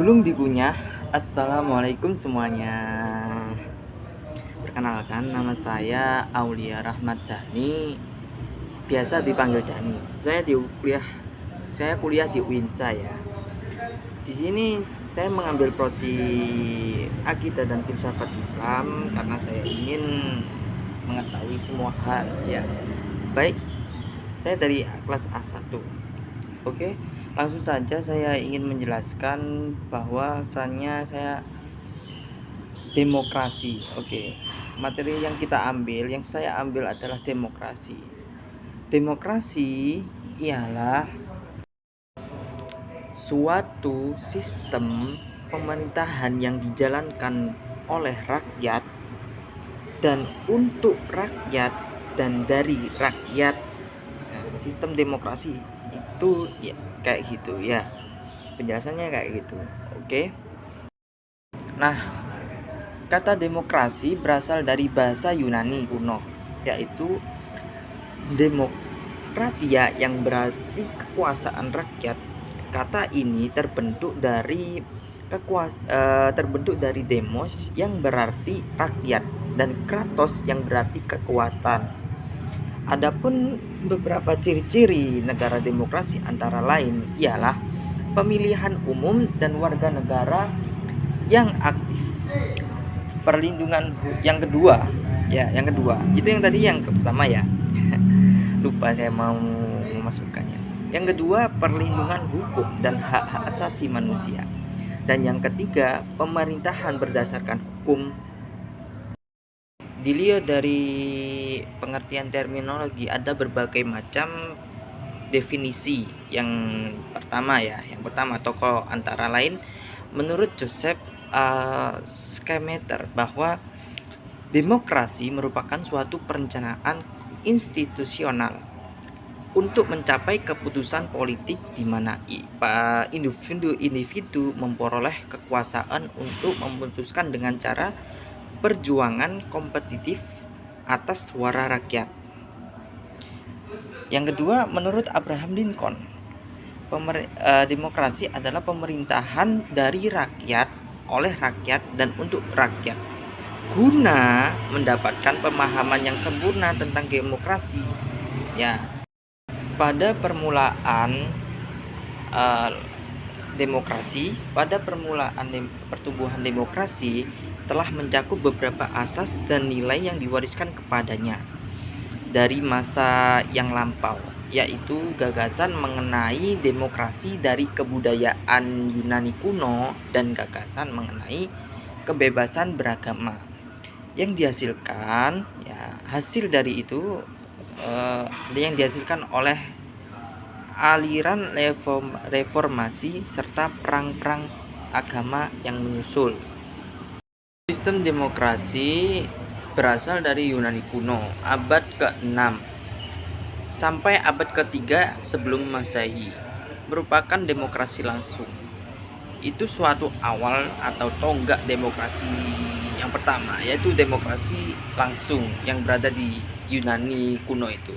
Sebelum dikunyah, Assalamualaikum semuanya. Perkenalkan, nama saya Aulia Rahmat Dhani, biasa dipanggil Dhani. Saya kuliah di UINSA ya. Di sini saya mengambil prodi akidah dan filsafat Islam karena saya ingin mengetahui semua hal ya. Baik, saya dari kelas A1. Oke, langsung saja saya ingin menjelaskan bahwasannya saya demokrasi. Oke, materi yang saya ambil adalah demokrasi. Demokrasi ialah suatu sistem pemerintahan yang dijalankan oleh rakyat dan untuk rakyat dan dari rakyat. Sistem demokrasi itu ya kayak gitu ya. Penjelasannya kayak gitu. Oke. Nah, kata demokrasi berasal dari bahasa Yunani kuno, yaitu demokratia yang berarti kekuasaan rakyat. Kata ini terbentuk dari demos yang berarti rakyat dan kratos yang berarti kekuasaan. Adapun beberapa ciri-ciri negara demokrasi antara lain ialah pemilihan umum dan warga negara yang aktif. Perlindungan yang kedua itu yang tadi yang pertama ya. Lupa saya mau memasukkannya. Yang kedua, perlindungan hukum dan hak-hak asasi manusia. Dan yang ketiga, pemerintahan berdasarkan hukum. Dilihat dari pengertian terminologi, ada berbagai macam definisi. Yang pertama tokoh antara lain menurut Joseph Schumpeter bahwa demokrasi merupakan suatu perencanaan institusional untuk mencapai keputusan politik di mana individu memperoleh kekuasaan untuk memutuskan dengan cara perjuangan kompetitif atas suara rakyat. Yang kedua, menurut Abraham Lincoln, demokrasi adalah pemerintahan dari rakyat, oleh rakyat, dan untuk rakyat, guna mendapatkan pemahaman yang sempurna tentang demokrasi. Ya, pada permulaan pertumbuhan demokrasi telah mencakup beberapa asas dan nilai yang diwariskan kepadanya dari masa yang lampau, yaitu gagasan mengenai demokrasi dari kebudayaan Yunani kuno dan gagasan mengenai kebebasan beragama yang dihasilkan yang dihasilkan oleh aliran reformasi serta perang-perang agama yang menyusul. Sistem demokrasi berasal dari Yunani kuno, abad ke-6 sampai abad ke-3 sebelum Masehi, merupakan demokrasi langsung. Itu suatu awal atau tonggak demokrasi yang pertama, yaitu demokrasi langsung yang berada di Yunani kuno itu.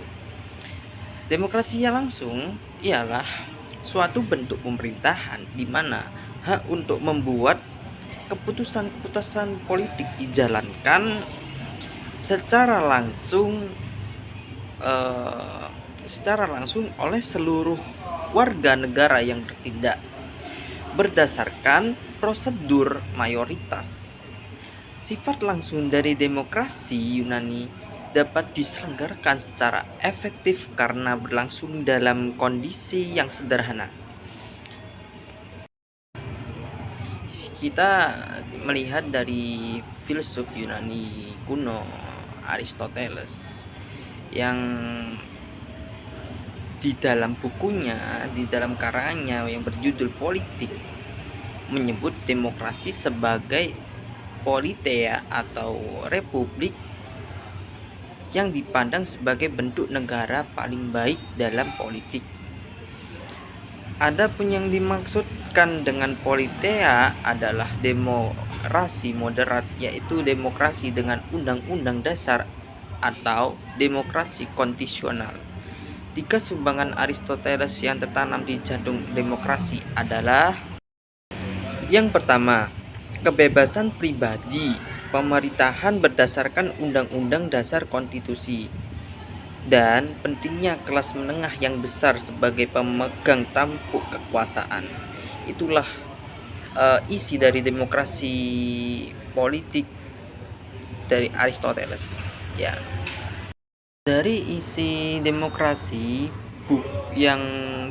Demokrasi yang langsung ialah suatu bentuk pemerintahan di mana hak untuk membuat keputusan politik dijalankan secara langsung oleh seluruh warga negara yang bertindak berdasarkan prosedur mayoritas. Sifat langsung dari demokrasi Yunani dapat diselenggarakan secara efektif karena berlangsung dalam kondisi yang sederhana. Kita melihat dari filsuf Yunani kuno Aristoteles yang di dalam karangannya yang berjudul Politik menyebut demokrasi sebagai politeia atau republik yang dipandang sebagai bentuk negara paling baik dalam politik. Adapun yang dimaksudkan dengan politeia adalah demokrasi moderat, yaitu demokrasi dengan undang-undang dasar atau demokrasi konstitusional. 3 sumbangan Aristoteles yang tertanam di jantung demokrasi adalah Yang pertama, kebebasan pribadi. Pemerintahan berdasarkan Undang-Undang Dasar Konstitusi dan pentingnya kelas menengah yang besar sebagai pemegang tampuk kekuasaan. Itulah isi dari demokrasi politik dari Aristoteles. Ya, dari isi demokrasi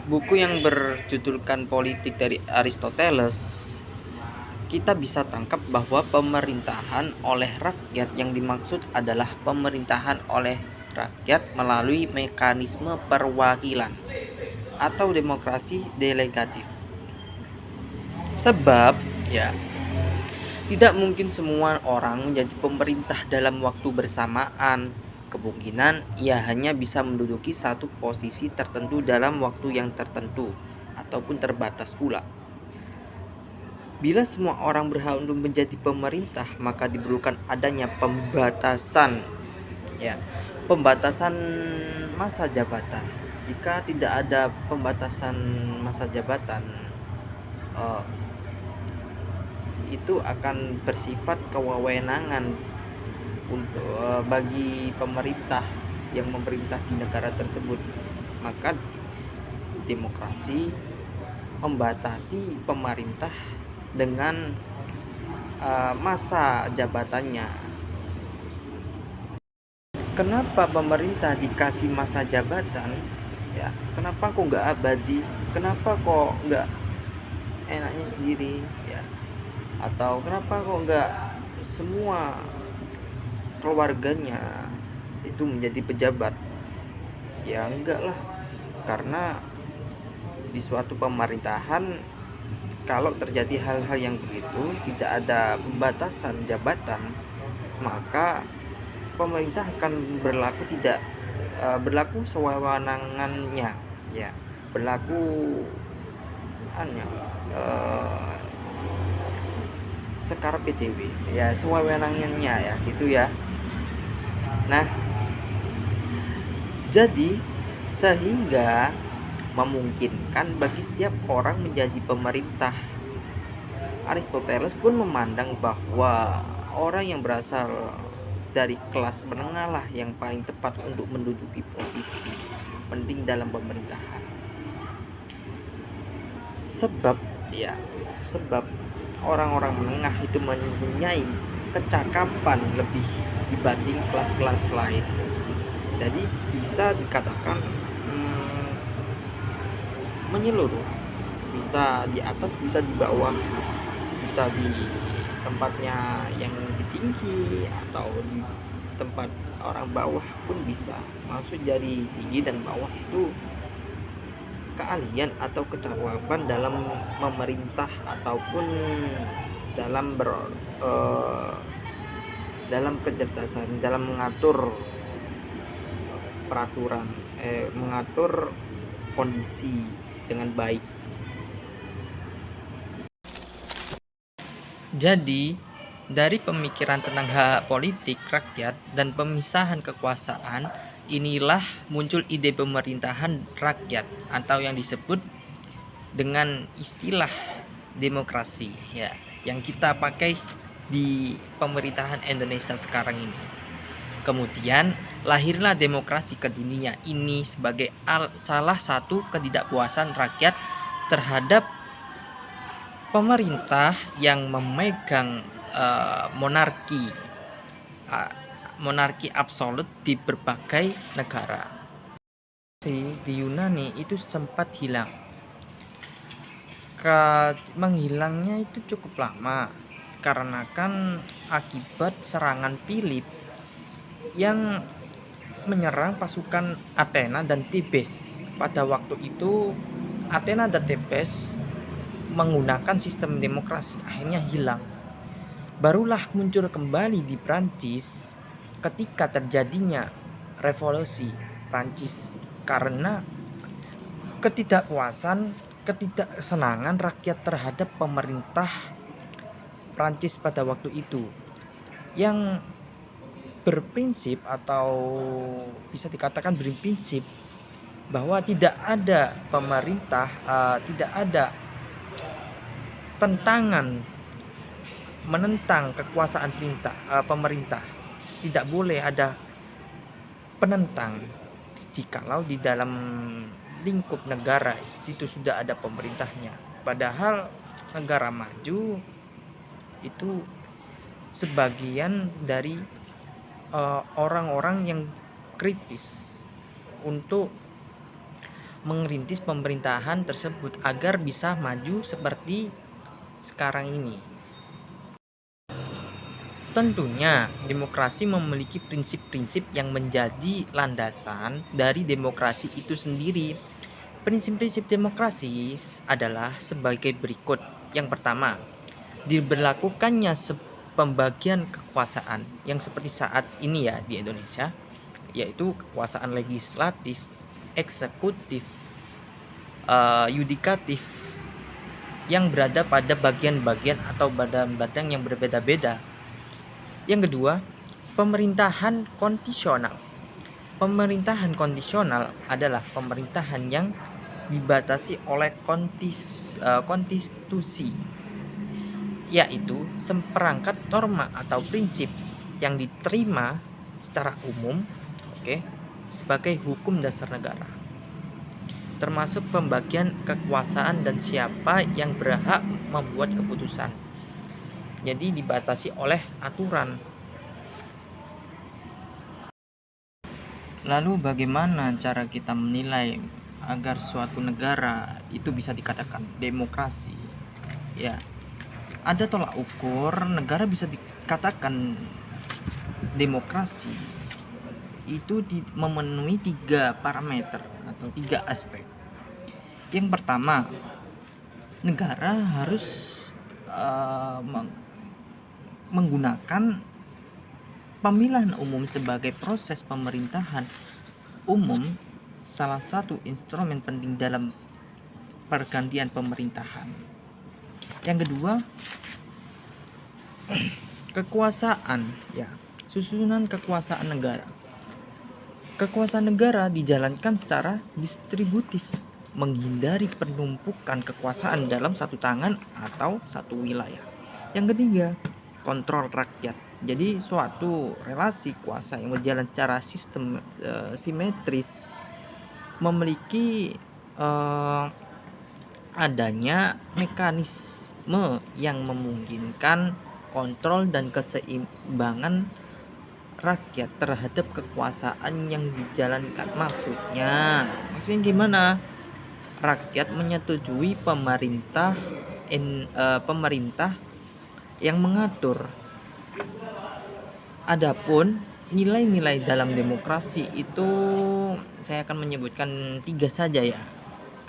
buku yang berjudulkan Politik dari Aristoteles, kita bisa tangkap bahwa pemerintahan oleh rakyat yang dimaksud adalah pemerintahan oleh rakyat melalui mekanisme perwakilan atau demokrasi delegatif. Sebab ya, tidak mungkin semua orang menjadi pemerintah dalam waktu bersamaan. Kemungkinan ia hanya bisa menduduki satu posisi tertentu dalam waktu yang tertentu ataupun terbatas pula. Bila semua orang berhak untuk menjadi pemerintah, maka diperlukan adanya pembatasan, ya, pembatasan masa jabatan. Jika tidak ada pembatasan masa jabatan, itu akan bersifat kewenangan untuk bagi pemerintah yang memerintah di negara tersebut. Maka demokrasi membatasi pemerintah dengan masa jabatannya. Kenapa pemerintah dikasih masa jabatan? Ya, kenapa kok nggak abadi? Kenapa kok nggak enaknya sendiri? Ya, atau kenapa kok nggak semua keluarganya itu menjadi pejabat? Ya enggak lah, karena di suatu pemerintahan kalau terjadi hal-hal yang begitu, tidak ada pembatasan jabatan, maka pemerintah akan berlaku sewewenangannya, ya, berlaku sekar PTW, ya, sewewenangannya, ya, gitu ya. Nah, jadi sehingga memungkinkan bagi setiap orang menjadi pemerintah. Aristoteles pun memandang bahwa orang yang berasal dari kelas menengah lah yang paling tepat untuk menduduki posisi penting dalam pemerintahan. Sebab orang-orang menengah itu mempunyai kecakapan lebih dibanding kelas-kelas lain. Jadi bisa dikatakan menyeluruh, bisa di atas, bisa di bawah, bisa di tempatnya yang lebih tinggi atau di tempat orang bawah pun bisa. Maksud dari tinggi dan bawah itu keahlian atau kecapapan dalam memerintah ataupun dalam kecerdasan dalam mengatur peraturan, mengatur kondisi dengan baik. Jadi, dari pemikiran tentang hak politik rakyat dan pemisahan kekuasaan, inilah muncul ide pemerintahan rakyat atau yang disebut dengan istilah demokrasi, ya, yang kita pakai di pemerintahan Indonesia sekarang ini. Kemudian lahirlah demokrasi ke dunia ini sebagai salah satu ketidakpuasan rakyat terhadap pemerintah yang memegang monarki absolut di berbagai negara. Di Yunani itu sempat hilang. Menghilangnya itu cukup lama karena kan akibat serangan Philip yang menyerang pasukan Athena dan Thebes. Pada waktu itu Athena dan Thebes menggunakan sistem demokrasi, akhirnya hilang. Barulah muncul kembali di Prancis ketika terjadinya revolusi Prancis karena ketidaksenangan rakyat terhadap pemerintah Prancis pada waktu itu yang berprinsip atau bisa dikatakan berprinsip bahwa tidak ada pemerintah, tidak ada tentangan, menentang kekuasaan pemerintah. Tidak boleh ada penentang jikalau di dalam lingkup negara itu sudah ada pemerintahnya. Padahal negara maju itu sebagian dari orang-orang yang kritis untuk mengerintis pemerintahan tersebut agar bisa maju seperti sekarang ini. Tentunya demokrasi memiliki prinsip-prinsip yang menjadi landasan dari demokrasi itu sendiri. Prinsip-prinsip demokrasi adalah sebagai berikut. Yang pertama, diberlakukannya pembagian kekuasaan yang seperti saat ini ya di Indonesia, yaitu kekuasaan legislatif, eksekutif, yudikatif yang berada pada bagian-bagian atau badan-badan yang berbeda-beda. Yang kedua, pemerintahan kondisional. Pemerintahan kondisional adalah pemerintahan yang dibatasi oleh konstitusi, yaitu seperangkat norma atau prinsip yang diterima secara umum, sebagai hukum dasar negara, termasuk pembagian kekuasaan dan siapa yang berhak membuat keputusan. Jadi dibatasi oleh aturan. Lalu bagaimana cara kita menilai agar suatu negara itu bisa dikatakan demokrasi? Ya, ada tolak ukur negara bisa dikatakan demokrasi itu memenuhi 3 parameter atau 3 aspek. Yang pertama, negara harus menggunakan pemilihan umum sebagai proses pemerintahan umum, salah satu instrumen penting dalam pergantian pemerintahan. Yang kedua, kekuasaan, ya, susunan kekuasaan negara. Kekuasaan negara dijalankan secara distributif, menghindari penumpukan kekuasaan dalam satu tangan atau satu wilayah. Yang ketiga, kontrol rakyat. Jadi suatu relasi kuasa yang berjalan secara simetris memiliki adanya mekanisme yang memungkinkan kontrol dan keseimbangan rakyat terhadap kekuasaan yang dijalankan. Maksudnya gimana? Rakyat menyetujui pemerintah yang mengatur. Adapun nilai-nilai dalam demokrasi itu saya akan menyebutkan 3 saja ya,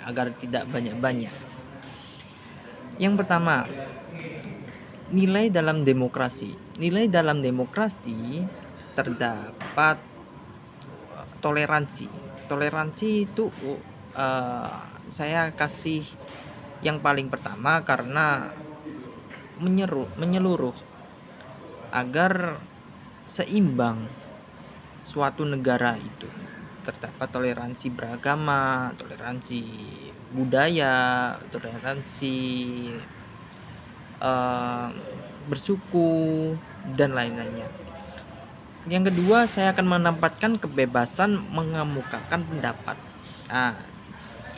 agar tidak banyak-banyak. Yang pertama, nilai dalam demokrasi. Nilai dalam demokrasi terdapat toleransi. Toleransi itu saya kasih yang paling pertama karena menyeluruh agar seimbang suatu negara itu. Terdapat toleransi beragama, toleransi budaya, toleransi bersuku dan lain-lainnya. Yang kedua, saya akan menempatkan kebebasan mengemukakan pendapat. Nah,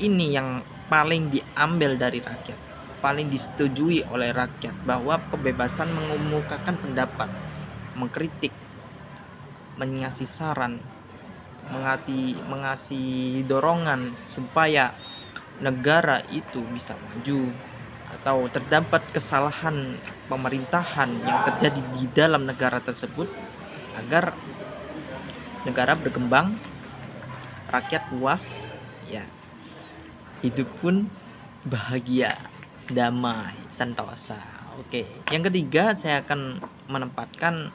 ini yang paling diambil dari rakyat, paling disetujui oleh rakyat, bahwa kebebasan mengemukakan pendapat, mengkritik, mengasih saran, mengasih dorongan supaya negara itu bisa maju, atau terdapat kesalahan pemerintahan yang terjadi di dalam negara tersebut agar negara berkembang, rakyat puas, ya, hidup pun bahagia, damai, sentosa. Oke. Yang ketiga, saya akan menempatkan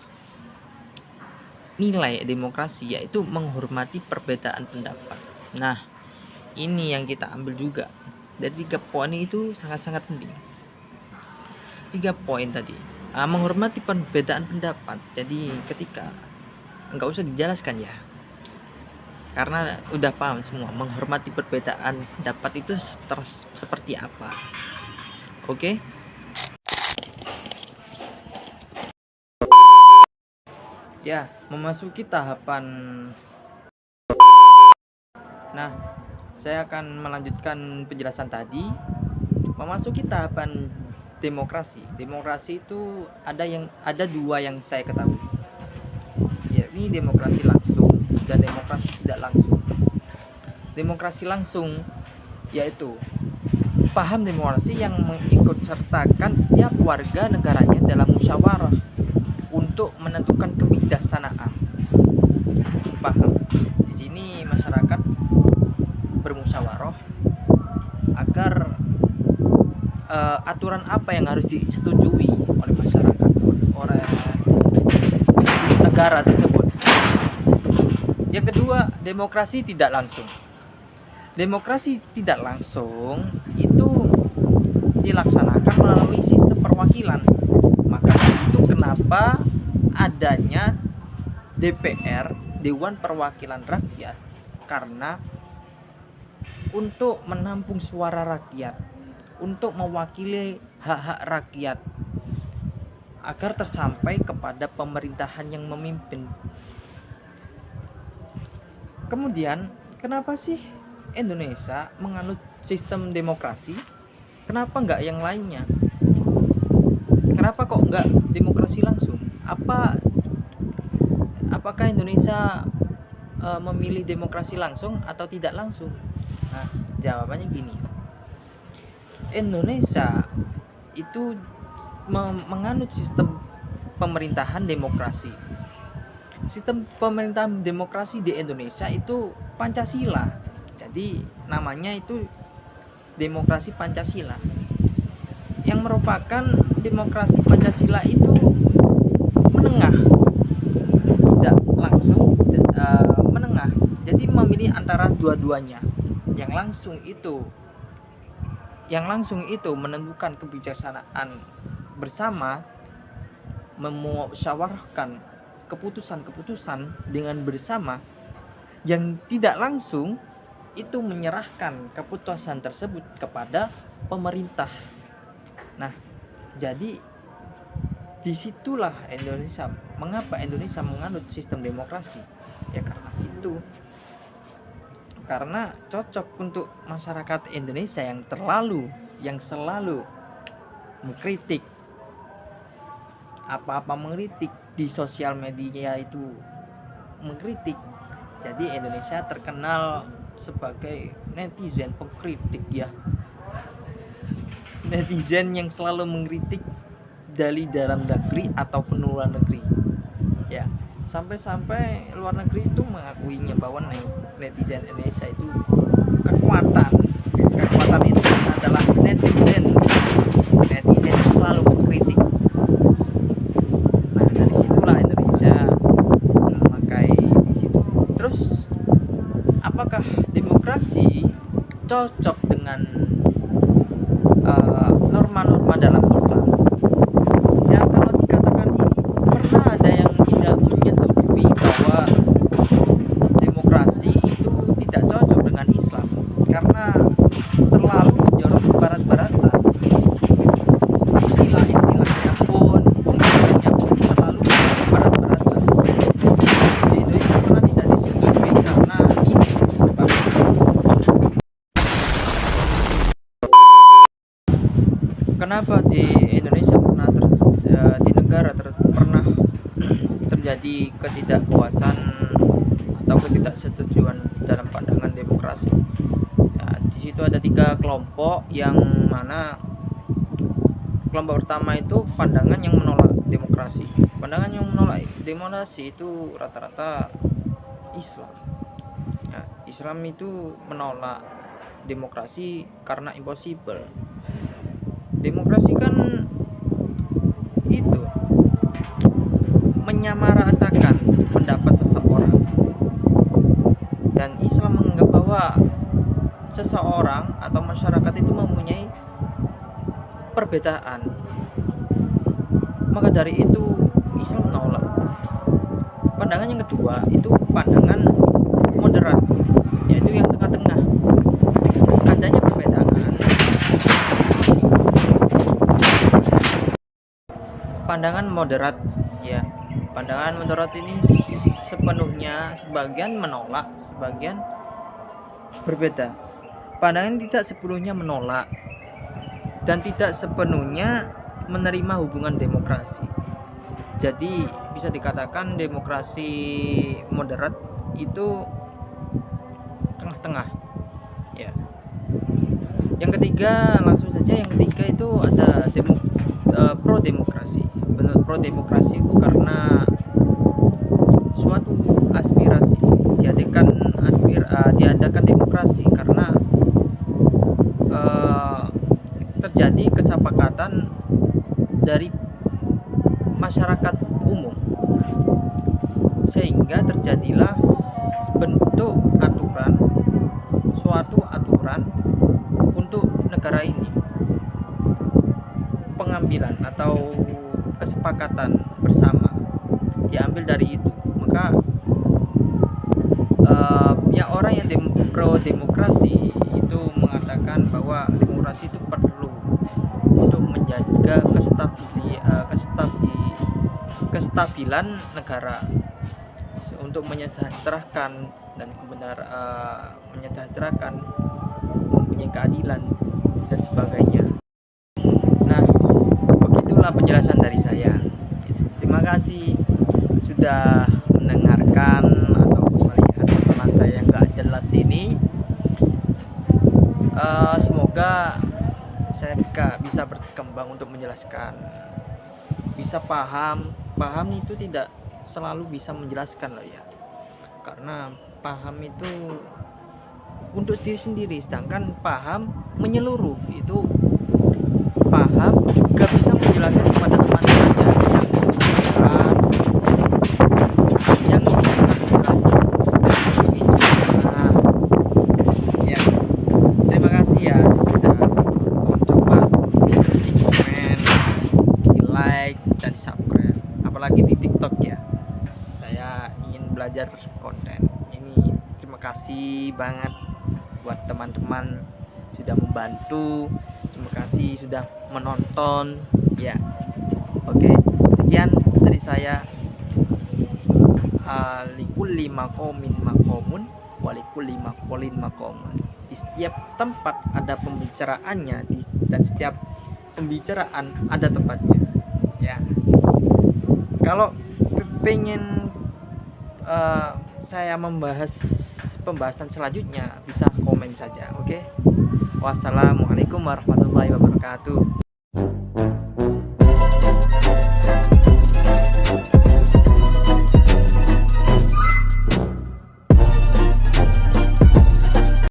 nilai demokrasi, yaitu menghormati perbedaan pendapat. Nah, ini yang kita ambil juga dari 3 poin itu sangat-sangat penting. 3 poin tadi, menghormati perbedaan pendapat. Jadi ketika nggak usah dijelaskan ya, karena udah paham semua menghormati perbedaan pendapat itu seperti apa. Oke. Ya, memasuki tahapan. Nah, saya akan melanjutkan penjelasan tadi. Memasuki tahapan demokrasi. Demokrasi itu ada dua yang saya ketahui, yakni demokrasi langsung dan demokrasi tidak langsung. Demokrasi langsung yaitu paham demokrasi yang mengikut sertakan setiap warga negaranya dalam musyawarah untuk menentukan kebijaksanaan. Paham? Di sini masyarakat bermusyawarah agar aturan apa yang harus disetujui oleh masyarakat, oleh negara tersebut. Yang kedua, demokrasi tidak langsung. Demokrasi tidak langsung itu dilaksanakan melalui sistem perwakilan. Maka itu kenapa adanya DPR, Dewan Perwakilan Rakyat, karena untuk menampung suara rakyat, untuk mewakili hak-hak rakyat agar tersampai kepada pemerintahan yang memimpin. Kemudian, kenapa sih Indonesia menganut sistem demokrasi? Kenapa enggak yang lainnya? Kenapa kok enggak demokrasi langsung? Apakah Indonesia memilih demokrasi langsung atau tidak langsung? Nah, jawabannya gini. Indonesia itu menganut sistem pemerintahan demokrasi. Sistem pemerintahan demokrasi di Indonesia itu Pancasila. Jadi namanya itu demokrasi Pancasila. Yang merupakan demokrasi Pancasila itu menengah, tidak langsung, menengah. Jadi memilih antara dua-duanya. Yang langsung itu menentukan kebijaksanaan bersama, memusyawarahkan keputusan-keputusan dengan bersama. Yang tidak langsung itu menyerahkan keputusan tersebut kepada pemerintah. Nah, jadi disitulah Indonesia, mengapa Indonesia menganut sistem demokrasi? Ya karena itu, karena cocok untuk masyarakat Indonesia yang selalu mengkritik, apa-apa mengkritik di sosial media itu mengkritik. Jadi Indonesia terkenal sebagai netizen pengkritik ya. Netizen yang selalu mengkritik dari dalam negeri ataupun luar negeri. Ya, sampai-sampai luar negeri itu mengakuinya bahwa netizen Indonesia itu kekuatan itu adalah netizen yang selalu mengkritik. Nah, dari situlah Indonesia memakai di situ. Terus, apakah demokrasi cocok dengan norma-norma dalam Islam? Ya, kalau dikatakan ini, pernah ada yang tidak menyetujui bahwa demokrasi itu tidak cocok dengan Islam karena terlalu menjorok barat-baratan. Istilah-istilahnya pun, penggunaannya pun terlalu barat-baratan. Di Indonesia pernah tidak disetujui karena ini kenapa di Indonesia pernah di negara pernah terjadi ketidakpuasan atau ketidaksetujuan dalam pandangan demokrasi. Ya, di situ ada 3 kelompok, yang mana kelompok pertama itu pandangan yang menolak demokrasi. Pandangan yang menolak demokrasi itu rata-rata Islam. Ya, Islam itu menolak demokrasi karena impossible. Demokrasi kan itu menyamaratakan pendapat seseorang, dan Islam menganggap bahwa seseorang atau masyarakat itu mempunyai perbedaan. Maka dari itu Islam menolak. Pandangan yang kedua itu pandangan moderat, yaitu yang tengah-tengah. Adanya perbedaan, pandangan moderat ya, Pandangan moderat ini sepenuhnya, sebagian menolak, sebagian berbeda. Pandangan tidak sepenuhnya menolak dan tidak sepenuhnya menerima hubungan demokrasi. Jadi bisa dikatakan demokrasi moderat itu tengah-tengah ya. Yang ketiga, langsung saja, yang ketiga itu ada pro demokrasi. Menurut pro demokrasi itu karena suatu aspirasi diadakan demokrasi karena terjadi kesepakatan dari masyarakat umum, sehingga terjadilah bentuk aturan, suatu aturan untuk negara ini, pengambilan atau kesepakatan bersama diambil dari itu. Maka ya orang yang pro demokrasi itu mengatakan bahwa demokrasi itu perlu untuk menjaga kestabilan negara, untuk menyejahterakan dan menyejahterakan, mempunyai keadilan dan sebagainya. Nah, begitulah penjelasan dari saya. Terima kasih sudah mendengarkan atau melihat tontonan saya yang gak jelas ini. Semoga saya bisa berkembang untuk menjelaskan, bisa paham itu tidak selalu bisa menjelaskan loh ya, karena paham itu untuk diri sendiri, sedangkan paham menyeluruh itu, paham juga bisa menjelaskan kepada teman-temannya yang membutuhkan penjelasan. Nah, ya, terima kasih ya sudah mencoba di komen, di like dan di subscribe, apalagi di TikTok ya. Saya ingin belajar konten ini. Terima kasih banget buat teman-teman sudah membantu. Terima kasih sudah menonton ya. Oke, sekian dari saya. Likulli maqamin maqamun walikulli maqalin maqamun. Di setiap tempat ada pembicaraannya, dan setiap pembicaraan ada tempatnya ya. Kalau pengen saya membahas pembahasan selanjutnya, bisa komen saja. Oke. Wassalamualaikum warahmatullahi wabarakatuh.